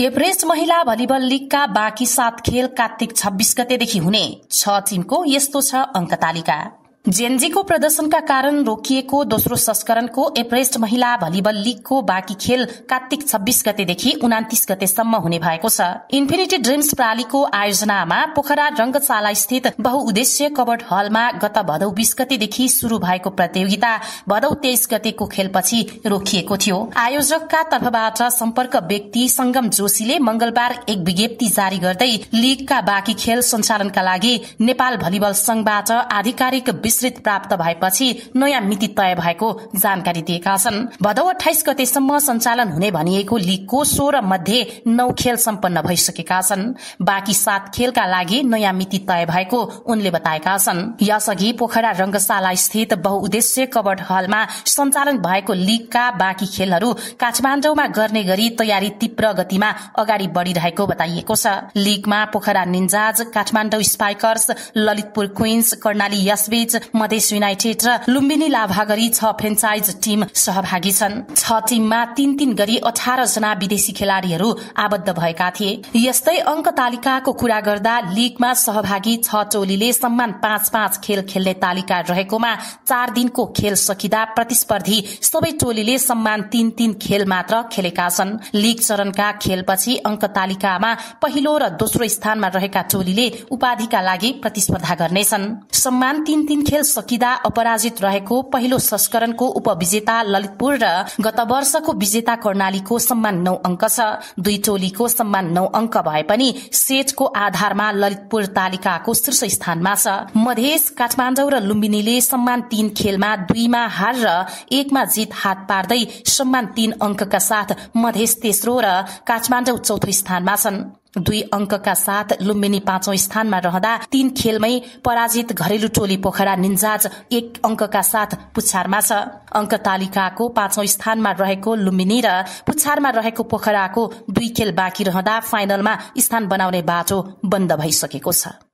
Everest महिला volleyball लीगका बाँकी 7 खेल कार्तिक 26 गतेदेखि हुने 6 टिमको यस्तो छ अंक तालिका। जेएनजीको प्रदर्शनका कारण रोकिएको दोस्रो संस्करणको एभरेस्ट महिला भलिबल लीगको बाँकी खेल कार्तिक 26 गतेदेखि 29 गतेसम्म हुने भएको छ। इन्फिनिटी ड्रिम्स प्रालीको आयोजनामा पोखरा रंगशाला स्थित बहुउद्देश्य कवर्ड हलमा गत भदौ 20 गतेदेखि शुरू भएको प्रतियोगिता भदौ 23 गतेको खेलपछि रोकिएको थियो। आयोजकका तर्फबाट सम्पर्क व्यक्ति संगम जोशीले मंगलबार एक विज्ञप्ति जारी गर्दै लीगका बाँकी खेल सञ्चालनका लागि नेपाल भलिबल संघबाट आधिकारिक विस्तृत प्राप्त भएपछि नयाँ मिति तय भएको जानकारी दिएका छन्। भदौ 28 गतेसम्म सञ्चालन हुने भनिएको लीगको 16 मध्ये 9 खेल सम्पन्न भइसकेका छन्। बाँकी 7 खेलका लागि नयाँ मिति तय भएको उनले बताएका छन्। यसअघि पोखरा रंगशाला स्थित बहुउद्देश्य कवर्ड हलमा सञ्चालन भएको लीगका बाँकी खेलहरू काठमाडौँमा गर्ने गरी तयारी तीव्र गतिमा अगाडि बढ़िरहेको बताइएको छ। लीगमा Pokhara ninjas, Kathmandu spikers, Lalitpur queens, Karnali यशबीज, मधेस युनाइटेड र लुम्बिनी लाभा गरी 6 फ्रेन्चाइज टीम सहभागी छन्। 6 टीममा 3-3 गरी 18 जना विदेशी खेलाड़ीहरू आबद्ध भएका थिए। यस्तै अंक तालिकाको कुरा गर्दा लीगमा सहभागी 6 टोलीले सम्मान 5-5 खेल खेल्ने तालिका रहेकोमा 4 दिनको खेल सकिँदा प्रतिस्पर्धी सबै टोलीले सम्मान 3-3 खेल मात्र खेलेका छन्। लीग चरणका खेलपछि अंक तालिकामा पहिलो र दोस्रो स्थानमा रहेका टोलीले उपाधिका लागि प्रतिस्पर्धा गर्नेछन्। सम्मान 3-3 खेल सकिँदा अपराजित रहेको पहिलो संस्करणको उपविजेता ललितपुर र गत वर्षको विजेता कर्णालीको सम्मान 9 अंक छ। दुई टोलीको सम्मान 9 अंक भए पनि सेटको आधारमा ललितपुर तालिकाको शीर्ष स्थानमा छ। मधेस, काठमाडौँ र लुम्बिनीले सम्मान 3 खेलमा 2 मा हार र 1 मा जित हात पार्दै सम्मान 3 अंकका साथ मधेस तेस्रो र काठमाडौँ चौथो स्थानमा छन्। 2 अंकका साथ लुम्बिनी 5औं स्थानमा रहँदा 3 खेलमै पराजित घरेलु टोली पोखरा निन्जाज 1 अंकका साथ पुच्छारमा छ। अंक तालिकाको 5औं स्थानमा रहेको लुम्बिनी र पुच्छारमा रहेको पोखराको 2 खेल बाँकी रहँदा फाइनलमा स्थान बनाउने बाटो बन्द भइसकेको छ।